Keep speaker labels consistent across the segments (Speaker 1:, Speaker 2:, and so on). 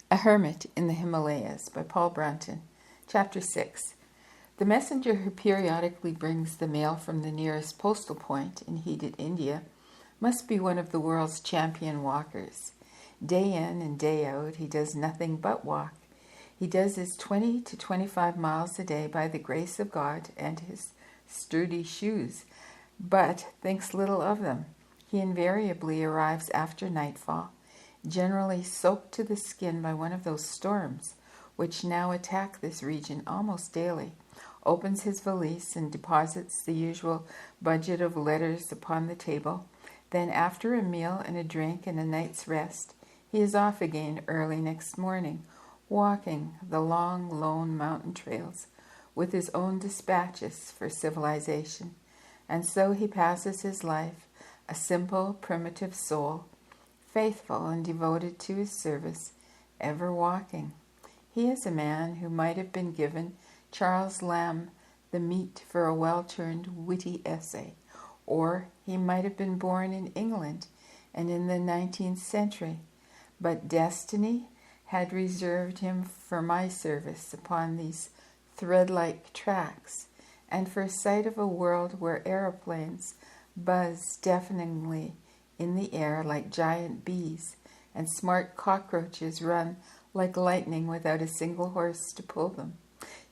Speaker 1: A Hermit in the Himalayas by Paul Brunton. Chapter 6. The messenger who periodically brings the mail from the nearest postal point in heated India must be one of the world's champion walkers. Day in and day out, he does nothing but walk. He does his 20 to 25 miles a day by the grace of God and his sturdy shoes, but thinks little of them. He invariably arrives after nightfall, generally soaked to the skin by one of those storms which now attack this region almost daily, opens his valise and deposits the usual budget of letters upon the table. Then, after a meal and a drink and a night's rest, he is off again early next morning, walking the long, lone mountain trails with his own dispatches for civilization. And so he passes his life, a simple, primitive soul, faithful and devoted to his service, ever walking. He is a man who might have been given Charles Lamb the meat for a well-turned, witty essay, or he might have been born in England and in the 19th century, but destiny had reserved him for my service upon these thread-like tracks, and for a sight of a world where aeroplanes buzz deafeningly in the air like giant bees, and smart cockroaches run like lightning without a single horse to pull them.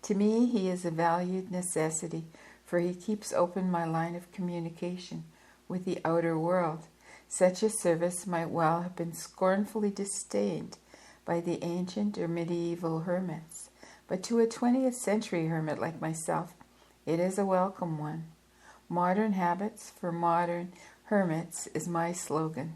Speaker 1: To me, he is a valued necessity, for he keeps open my line of communication with the outer world. Such a service might well have been scornfully disdained by the ancient or medieval hermits, but to a 20th century hermit like myself, it is a welcome one. Modern habits for modern hermits is my slogan.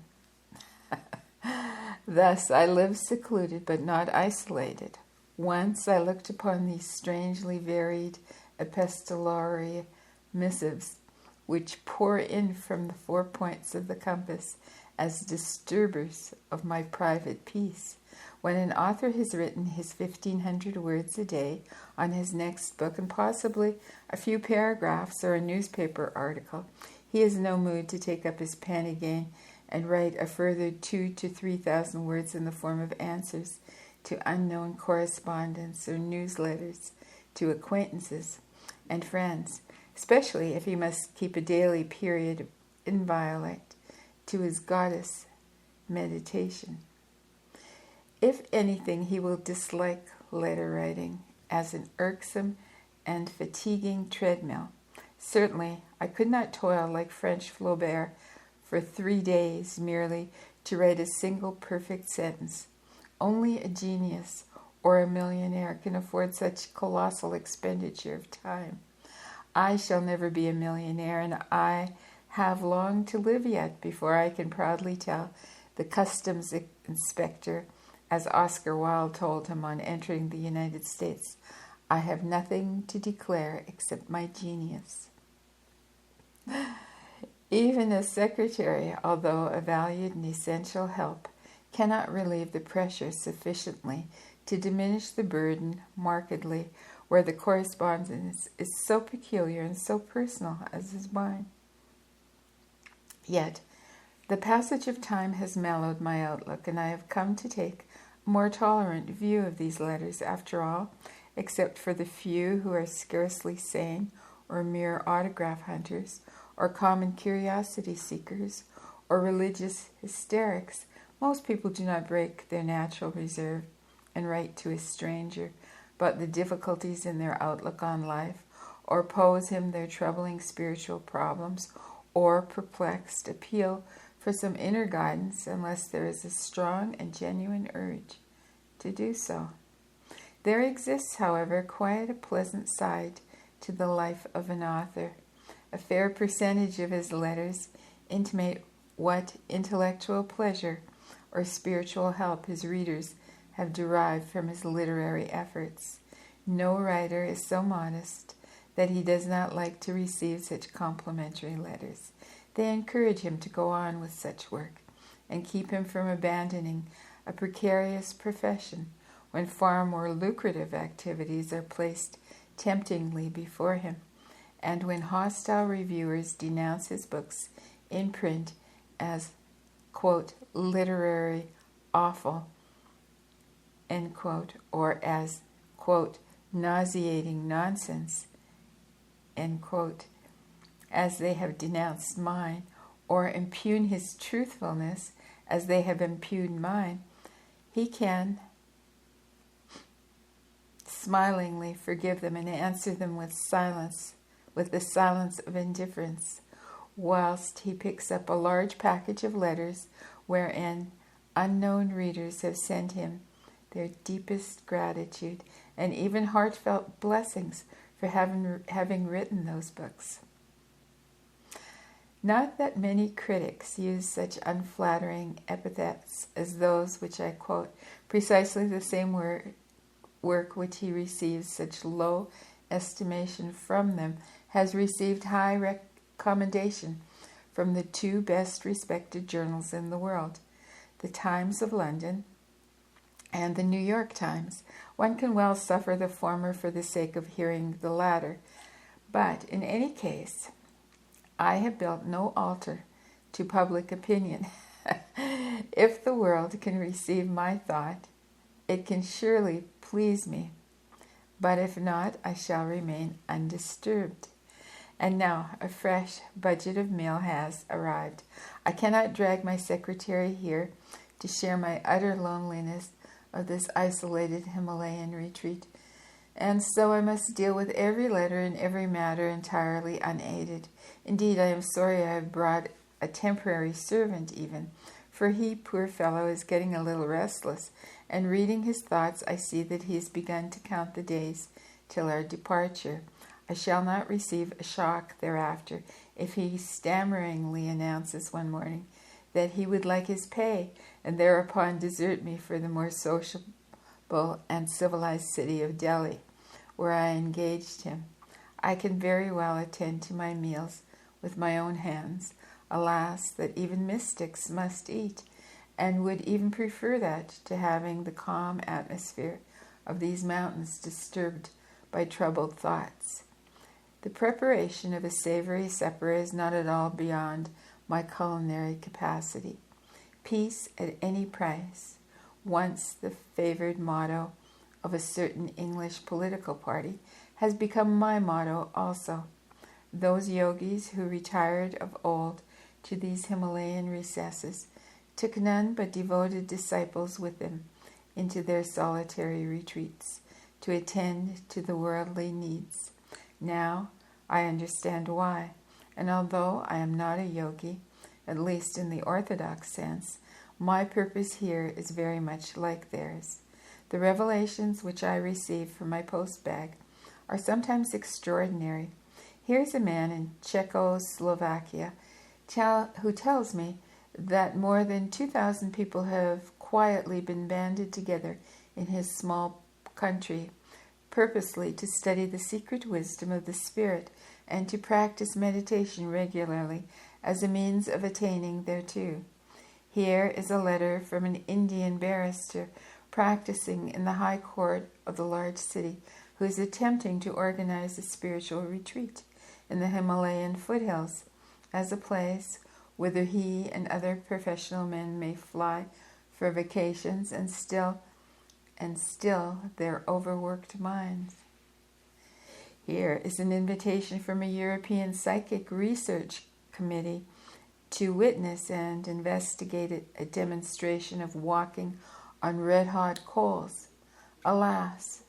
Speaker 1: Thus I live secluded but not isolated. Once I looked upon these strangely varied epistolary missives which pour in from the 4 points of the compass as disturbers of my private peace. When an author has written his 1,500 words a day on his next book and possibly a few paragraphs or a newspaper article, he is in no mood to take up his pen again and write a further 2,000 to 3,000 words in the form of answers to unknown correspondence or newsletters to acquaintances and friends, especially if he must keep a daily period inviolate to his goddess meditation. If anything, he will dislike letter writing as an irksome and fatiguing treadmill. Certainly, I could not toil like French Flaubert for 3 days merely to write a single perfect sentence. Only a genius or a millionaire can afford such colossal expenditure of time. I shall never be a millionaire, and I have long to live yet before I can proudly tell the customs inspector, as Oscar Wilde told him on entering the United States, "I have nothing to declare except my genius." Even a secretary, although a valued and essential help, cannot relieve the pressure sufficiently to diminish the burden markedly where the correspondence is so peculiar and so personal as is mine. Yet, the passage of time has mellowed my outlook, and I have come to take a more tolerant view of these letters. After all, except for the few who are scarcely sane or mere autograph hunters, or common curiosity seekers, or religious hysterics, most people do not break their natural reserve and write to a stranger about the difficulties in their outlook on life, or pose him their troubling spiritual problems, or perplexed appeal for some inner guidance unless there is a strong and genuine urge to do so. There exists, however, quite a pleasant side to the life of an author. A fair percentage of his letters intimate what intellectual pleasure or spiritual help his readers have derived from his literary efforts. No writer is so modest that he does not like to receive such complimentary letters. They encourage him to go on with such work and keep him from abandoning a precarious profession when far more lucrative activities are placed temptingly before him, and when hostile reviewers denounce his books in print as, quote, literary offal. end quote, or as, quote, nauseating nonsense, end quote, as they have denounced mine, or impugn his truthfulness as they have impugned mine, he can smilingly forgive them and answer them with silence, with the silence of indifference, whilst he picks up a large package of letters wherein unknown readers have sent him their deepest gratitude and even heartfelt blessings for having written those books. Not that many critics use such unflattering epithets as those which I quote, precisely the same work which he receives such low estimation from them has received high commendation from the two best respected journals in the world, the Times of London and the New York Times. One can well suffer the former for the sake of hearing the latter, but in any case, I have built no altar to public opinion. If the world can receive my thought, it can surely please me, but if not, I shall remain undisturbed. And now a fresh budget of mail has arrived. I cannot drag my secretary here to share my utter loneliness of this isolated Himalayan retreat, and so I must deal with every letter and every matter entirely unaided. Indeed, I am sorry I have brought a temporary servant even, for he, poor fellow, is getting a little restless, and reading his thoughts I see that he has begun to count the days till our departure. I shall not receive a shock thereafter if he stammeringly announces one morning that he would like his pay, and thereupon desert me for the more sociable and civilized city of Delhi, where I engaged him. I can very well attend to my meals with my own hands. Alas, that even mystics must eat, and would even prefer that to having the calm atmosphere of these mountains disturbed by troubled thoughts. The preparation of a savory supper is not at all beyond my culinary capacity. Peace at any price, once the favored motto of a certain English political party, has become my motto also. Those yogis who retired of old to these Himalayan recesses took none but devoted disciples with them into their solitary retreats to attend to the worldly needs. Now I understand why, and although I am not a yogi, at least in the orthodox sense, my purpose here is very much like theirs. The revelations which I receive from my post bag are sometimes extraordinary. Here's a man in Czechoslovakia who tells me that more than 2,000 people have quietly been banded together in his small country, purposely to study the secret wisdom of the spirit and to practice meditation regularly as a means of attaining thereto. Here is a letter from an Indian barrister practicing in the high court of the large city, who is attempting to organize a spiritual retreat in the Himalayan foothills as a place whither he and other professional men may fly for vacations and still their overworked minds. Here is an invitation from a European Psychic Research Committee to witness and investigate a demonstration of walking on red-hot coals. Alas,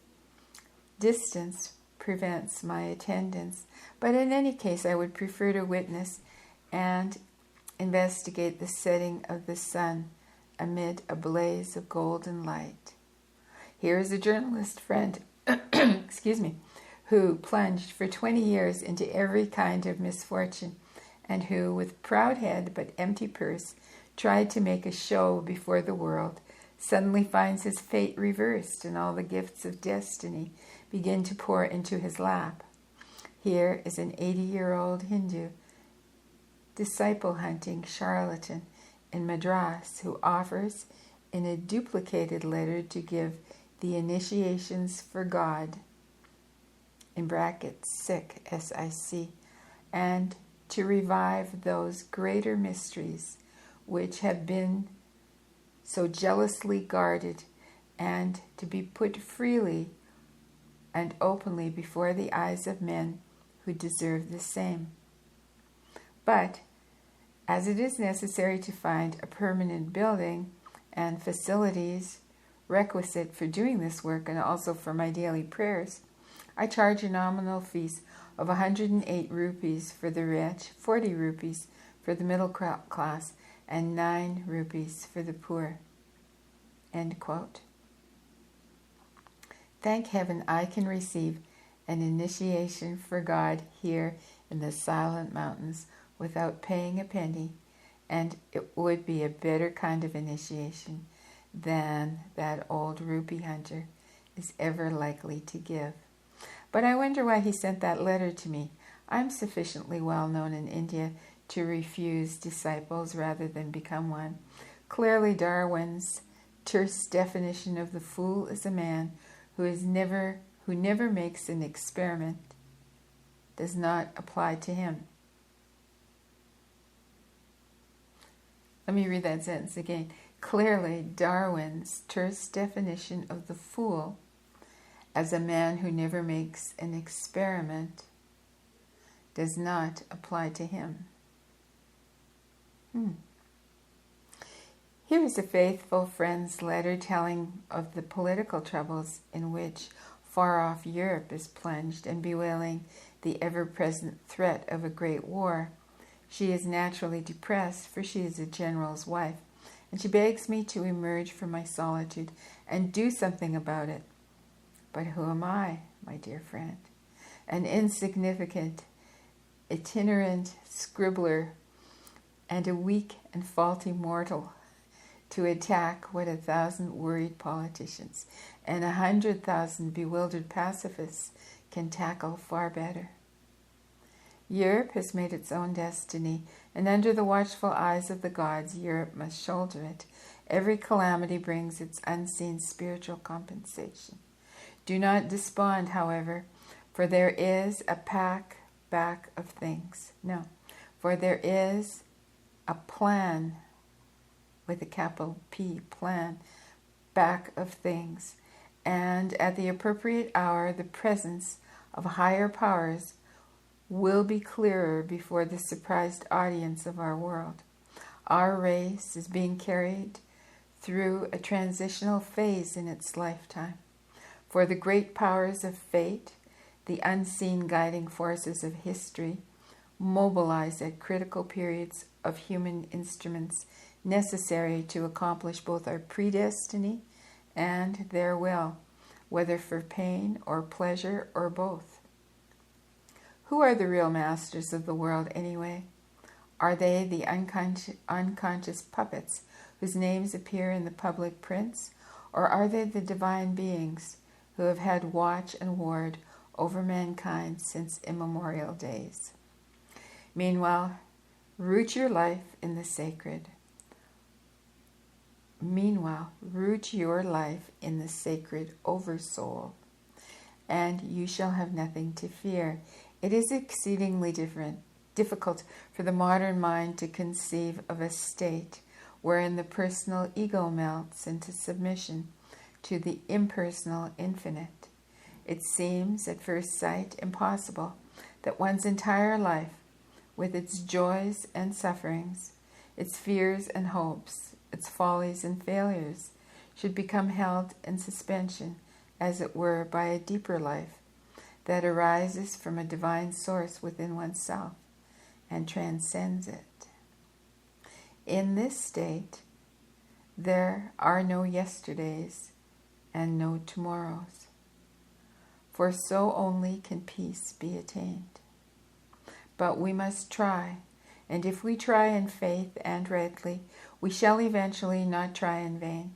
Speaker 1: distance prevents my attendance, but in any case I would prefer to witness and investigate the setting of the sun amid a blaze of golden light. Here is a journalist friend who plunged for 20 years into every kind of misfortune, and who, with proud head but empty purse, tried to make a show before the world, suddenly finds his fate reversed and all the gifts of destiny begin to pour into his lap. Here is an 80-year-old Hindu disciple-hunting charlatan in Madras who offers in a duplicated letter to give the initiations for God, in brackets, sick, S-I-C, and to revive those greater mysteries which have been so jealously guarded and to be put freely and openly before the eyes of men who deserve the same. But as it is necessary to find a permanent building and facilities requisite for doing this work and also for my daily prayers, I charge a nominal fees of 108 rupees for the rich, 40 rupees for the middle class, and 9 rupees for the poor." End quote. Thank heaven I can receive an initiation for God here in the silent mountains without paying a penny, and it would be a better kind of initiation than that old rupee hunter is ever likely to give. But I wonder why he sent that letter to me. I'm sufficiently well known in India to refuse disciples rather than become one. Clearly Darwin's terse definition of the fool is a man who never makes an experiment does not apply to him. Let me read that sentence again. Clearly, Darwin's terse definition of the fool as a man who never makes an experiment does not apply to him. Here is a faithful friend's letter telling of the political troubles in which far-off Europe is plunged and bewailing the ever-present threat of a great war. She is naturally depressed, for she is a general's wife, and she begs me to emerge from my solitude and do something about it. But who am I, my dear friend? An insignificant, itinerant scribbler and a weak and faulty mortal to attack what 1,000 worried politicians and 100,000 bewildered pacifists can tackle far better. Europe has made its own destiny, and under the watchful eyes of the gods, Europe must shoulder it. Every calamity brings its unseen spiritual compensation. Do not despond, however, for there is a back of things. No, for there is a plan, with a capital P, plan, back of things, and at the appropriate hour the presence of higher powers will be clearer before the surprised audience of our world. Our race is being carried through a transitional phase in its lifetime. For the great powers of fate, the unseen guiding forces of history, mobilize at critical periods of human instruments necessary to accomplish both our predestiny and their will, whether for pain or pleasure or both. Who are the real masters of the world anyway? Are they the unconscious puppets whose names appear in the public prints, or are they the divine beings who have had watch and ward over mankind since immemorial days? Meanwhile, root your life in the sacred. Oversoul, and you shall have nothing to fear. It is exceedingly difficult for the modern mind to conceive of a state wherein the personal ego melts into submission to the impersonal infinite. It seems at first sight impossible that one's entire life, with its joys and sufferings, its fears and hopes, its follies and failures, should become held in suspension, as it were, by a deeper life that arises from a divine source within oneself and transcends it. In this state, there are no yesterdays and no tomorrows, for so only can peace be attained. But we must try, and if we try in faith and rightly, we shall eventually not try in vain.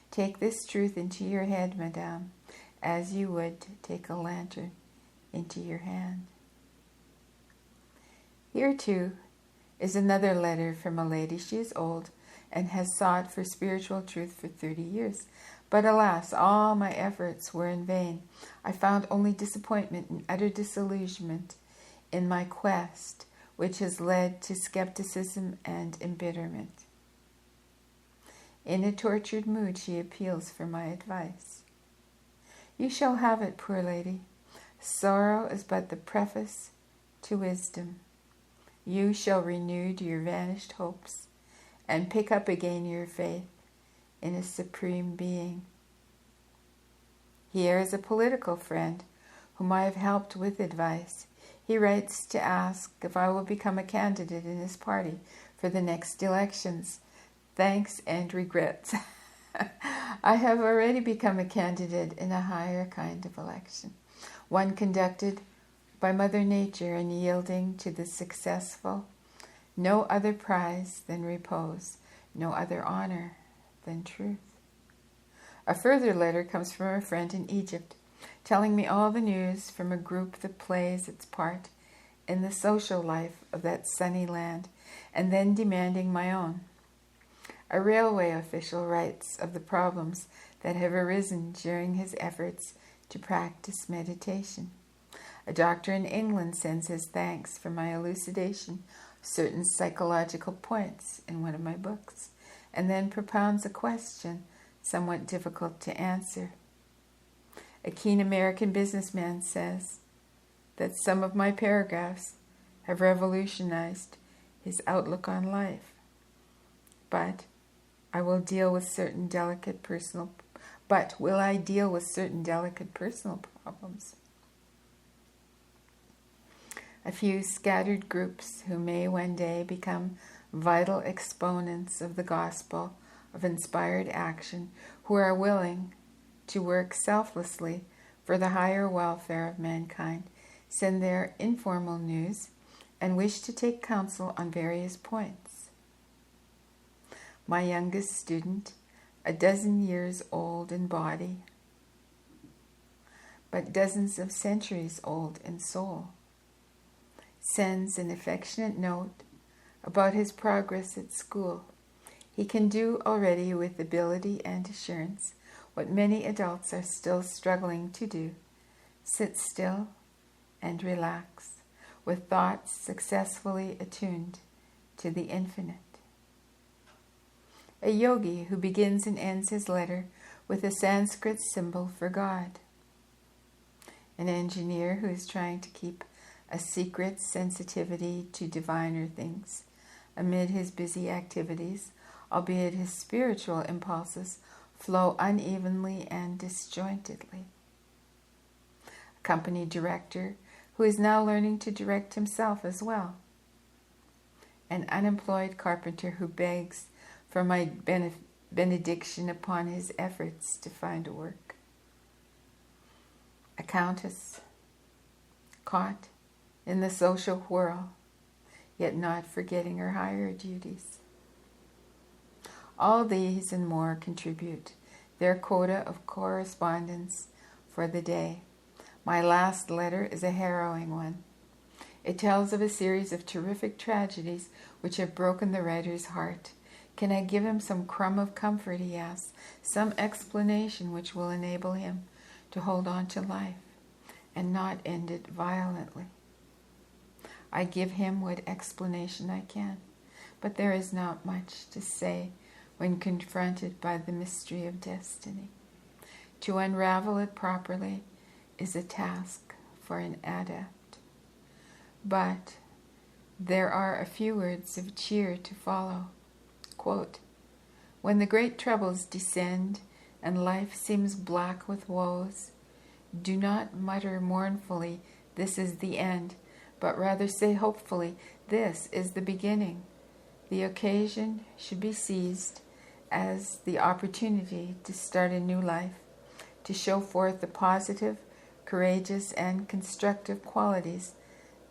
Speaker 1: Take this truth into your head, madame, as you would take a lantern into your hand. Here, too, is another letter from a lady. She is old and has sought for spiritual truth for 30 years. But alas, all my efforts were in vain. I found only disappointment and utter disillusionment in my quest, which has led to skepticism and embitterment. In a tortured mood, she appeals for my advice. You shall have it, poor lady. Sorrow is but the preface to wisdom. You shall renew your vanished hopes and pick up again your faith in a supreme being. Here is a political friend whom I have helped with advice. He writes to ask if I will become a candidate in his party for the next elections. Thanks and regrets. I have already become a candidate in a higher kind of election, one conducted by Mother Nature and yielding to the successful no other prize than repose, no other honor than truth. A further letter comes from a friend in Egypt, telling me all the news from a group that plays its part in the social life of that sunny land, and then demanding my own. A railway official writes of the problems that have arisen during his efforts to practice meditation. A doctor in England sends his thanks for my elucidation of certain psychological points in one of my books, and then propounds a question somewhat difficult to answer. A keen American businessman says that some of my paragraphs have revolutionized his outlook on life. But will I deal with certain delicate personal problems? A few scattered groups who may one day become vital exponents of the gospel of inspired action, who are willing to work selflessly for the higher welfare of mankind, send their informal news and wish to take counsel on various points. My youngest student, a dozen years old in body, but dozens of centuries old in soul, sends an affectionate note about his progress at school. He can do already with ability and assurance what many adults are still struggling to do: sit still and relax, with thoughts successfully attuned to the infinite. A yogi who begins and ends his letter with a Sanskrit symbol for God. An engineer who is trying to keep a secret sensitivity to diviner things amid his busy activities, albeit his spiritual impulses flow unevenly and disjointedly. A company director who is now learning to direct himself as well. An unemployed carpenter who begs for my benediction upon his efforts to find work. A countess caught in the social whirl, yet not forgetting her higher duties. All these and more contribute their quota of correspondence for the day. My last letter is a harrowing one. It tells of a series of terrific tragedies which have broken the writer's heart. Can I give him some crumb of comfort, he asks, some explanation which will enable him to hold on to life and not end it violently? I give him what explanation I can, but there is not much to say when confronted by the mystery of destiny. To unravel it properly is a task for an adept. But there are a few words of cheer to follow. Quote, "When the great troubles descend and life seems black with woes, do not mutter mournfully, 'This is the end,' but rather say hopefully, 'This is the beginning.' The occasion should be seized as the opportunity to start a new life, to show forth the positive, courageous, and constructive qualities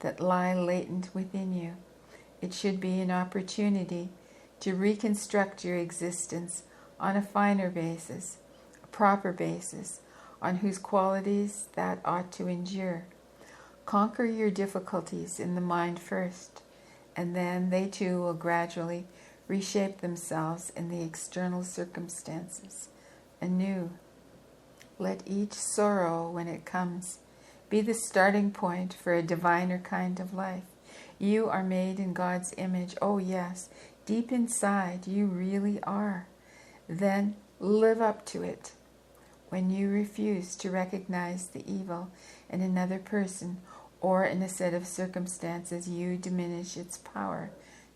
Speaker 1: that lie latent within you. It should be an opportunity to reconstruct your existence on a finer basis, a proper basis, on whose qualities that ought to endure. Conquer your difficulties in the mind first, and then they too will gradually reshape themselves in the external circumstances anew. Let each sorrow, when it comes, be the starting point for a diviner kind of life. You are made in God's image. Oh yes, deep inside you really are. then live up to it. When you refuse to recognize the evil in another person or in a set of circumstances, you diminish its power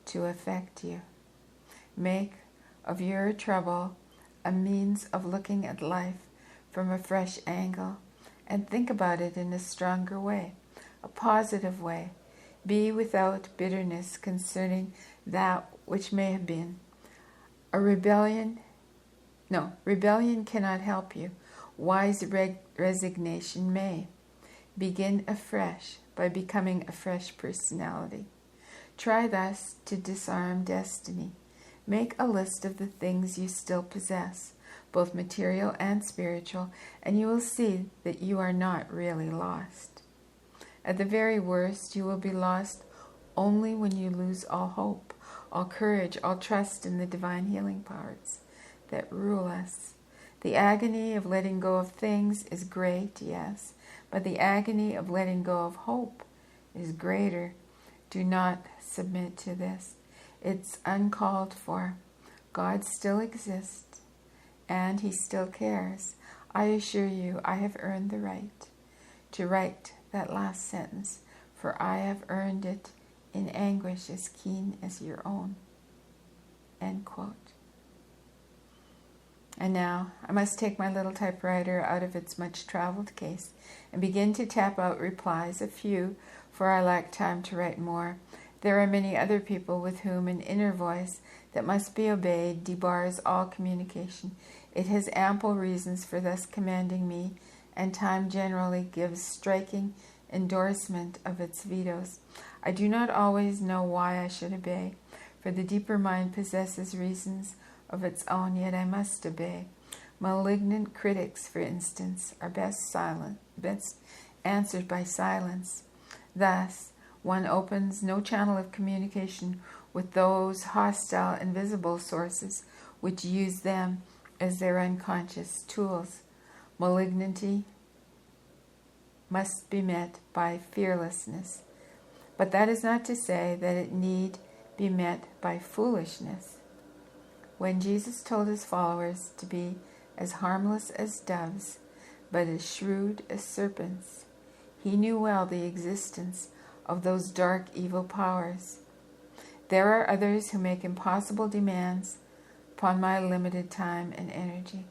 Speaker 1: to affect you. Make of your trouble a means of looking at life from a fresh angle and think about it in a stronger way, a positive way. Be without bitterness concerning that which may have been. Rebellion cannot help you. Wise resignation may. Begin afresh by becoming a fresh personality. Try thus to disarm destiny. Make a list of the things you still possess, both material and spiritual, and you will see that you are not really lost. At the very worst, you will be lost only when you lose all hope, all courage, all trust in the divine healing powers that rule us. The agony of letting go of things is great, yes, but the agony of letting go of hope is greater. Do not submit to this. It's uncalled for. God still exists, and He still cares. I assure you, I have earned the right to write that last sentence, for I have earned it in anguish as keen as your own. End quote. And now I must take my little typewriter out of its much-traveled case and begin to tap out replies, a few, for I lack time to write more. There are many other people with whom an inner voice that must be obeyed debars all communication. It has ample reasons for thus commanding me, and time generally gives striking endorsement of its vetoes. I do not always know why I should obey, for the deeper mind possesses reasons of its own, yet I must obey. Malignant critics, for instance, are best answered by silence. Thus, one opens no channel of communication with those hostile, invisible sources which use them as their unconscious tools. Malignity must be met by fearlessness, but that is not to say that it need be met by foolishness. When Jesus told his followers to be as harmless as doves, but as shrewd as serpents, he knew well the existence of those dark evil powers. There are others who make impossible demands upon my limited time and energy.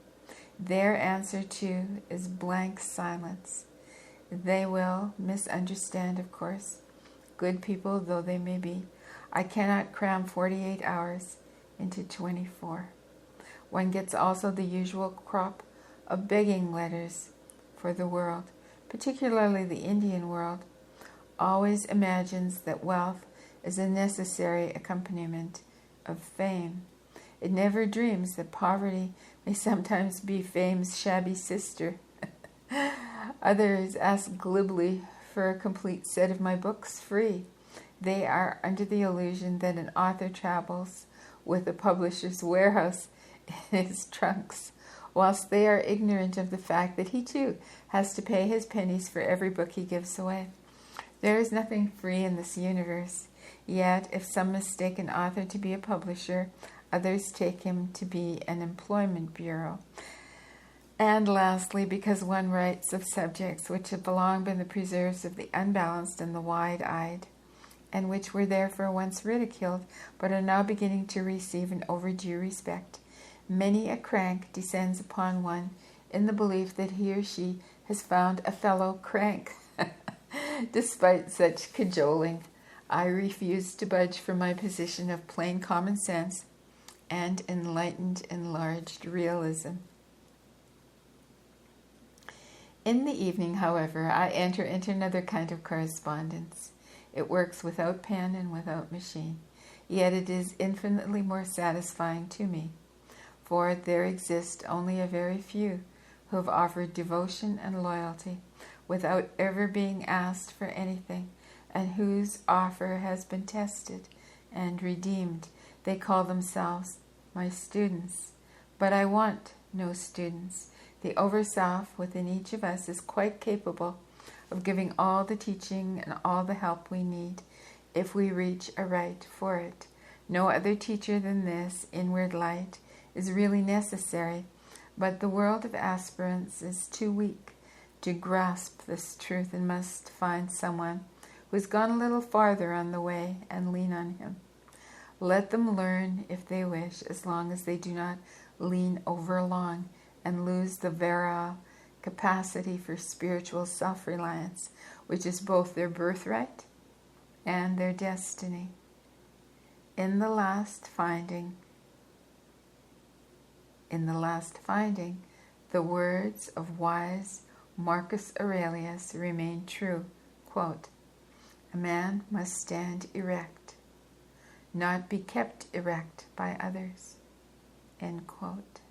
Speaker 1: Their answer, too, is blank silence. They will misunderstand, of course, good people though they may be. I cannot cram 48 hours into 24. One gets also the usual crop of begging letters for the world, particularly the Indian world, always imagines that wealth is a necessary accompaniment of fame. It never dreams that poverty may sometimes be fame's shabby sister. Others ask glibly for a complete set of my books free. They are under the illusion that an author travels with a publisher's warehouse in his trunks, whilst they are ignorant of the fact that he too has to pay his pennies for every book he gives away. There is nothing free in this universe, yet if some mistake an author to be a publisher, others take him to be an employment bureau. And lastly, because one writes of subjects which have long been the preserves of the unbalanced and the wide-eyed, and which were therefore once ridiculed, but are now beginning to receive an overdue respect, many a crank descends upon one in the belief that he or she has found a fellow crank. Despite such cajoling, I refuse to budge from my position of plain common sense and enlightened, enlarged realism. In the evening, however, I enter into another kind of correspondence. It works without pen and without machine, yet it is infinitely more satisfying to me, for there exist only a very few who have offered devotion and loyalty without ever being asked for anything, and whose offer has been tested and redeemed. They call themselves my students, but I want no students. The Overself within each of us is quite capable of giving all the teaching and all the help we need if we reach aright for it. No other teacher than this inward light is really necessary, but the world of aspirants is too weak to grasp this truth and must find someone who has gone a little farther on the way and lean on him. Let them learn if they wish, as long as they do not lean overlong and lose the virile capacity for spiritual self-reliance, which is both their birthright and their destiny. In the last finding, the words of wise Marcus Aurelius remain true. Quote, "A man must stand erect, not be kept erect by others." End quote.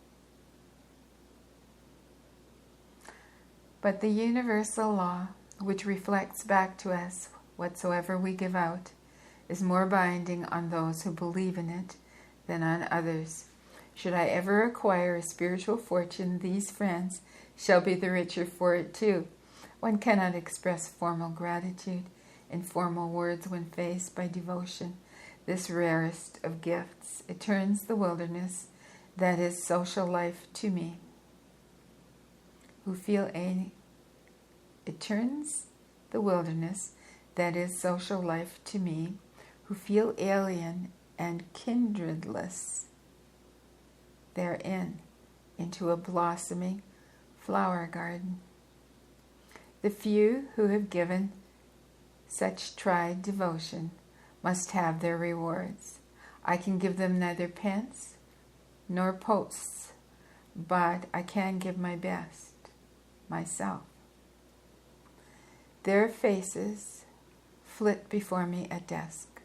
Speaker 1: But the universal law, which reflects back to us whatsoever we give out, is more binding on those who believe in it than on others. Should I ever acquire a spiritual fortune, these friends shall be the richer for it too. One cannot express formal gratitude in formal words when faced by devotion, this rarest of gifts. It turns the wilderness that is social life to me, It turns the wilderness that is social life to me, who feel alien and kindredless therein, into a blossoming flower garden. The few who have given such tried devotion must have their rewards. I can give them neither pence nor posts, but I can give my best, myself. Their faces flit before me at dusk,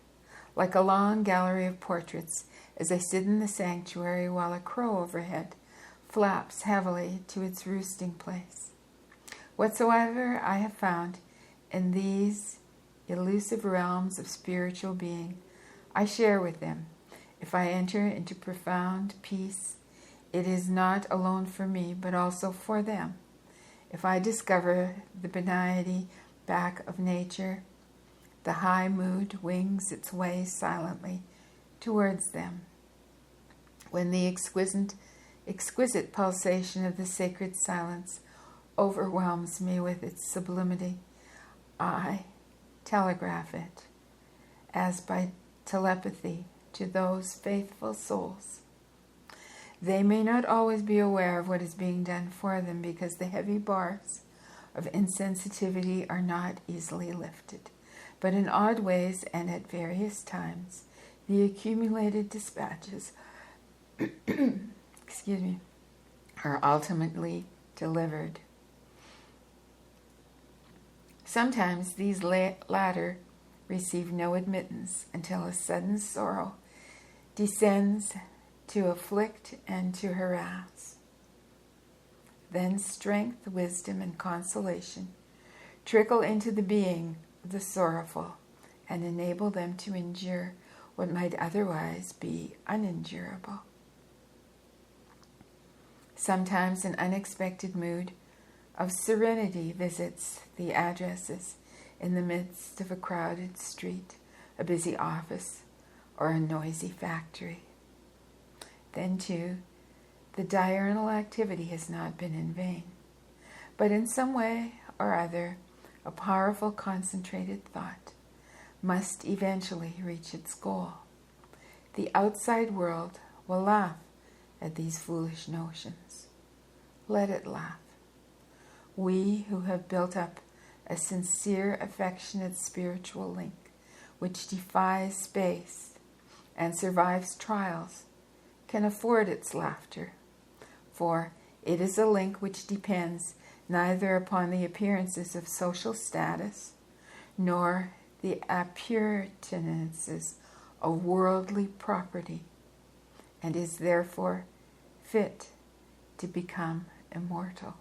Speaker 1: like a long gallery of portraits, as I sit in the sanctuary while a crow overhead flaps heavily to its roosting place. Whatsoever I have found in these elusive realms of spiritual being, I share with them. If I enter into profound peace, it is not alone for me, but also for them. If I discover the benignity back of nature, the high mood wings its way silently towards them. When the exquisite pulsation of the sacred silence overwhelms me with its sublimity, I telegraph it, as by telepathy, to those faithful souls. They may not always be aware of what is being done for them, because the heavy bars of insensitivity are not easily lifted. But in odd ways and at various times, the accumulated dispatches are ultimately delivered. Sometimes these latter receive no admittance until a sudden sorrow descends to afflict and to harass. Then strength, wisdom, and consolation trickle into the being of the sorrowful and enable them to endure what might otherwise be unendurable. Sometimes an unexpected mood of serenity visits the addresses in the midst of a crowded street, a busy office, or a noisy factory. Then, too, the diurnal activity has not been in vain, but in some way or other, a powerful concentrated thought must eventually reach its goal. The outside world will laugh at these foolish notions. Let it laugh. We who have built up a sincere, affectionate spiritual link, which defies space and survives trials, can afford its laughter, for it is a link which depends neither upon the appearances of social status nor the appurtenances of worldly property, and is therefore fit to become immortal.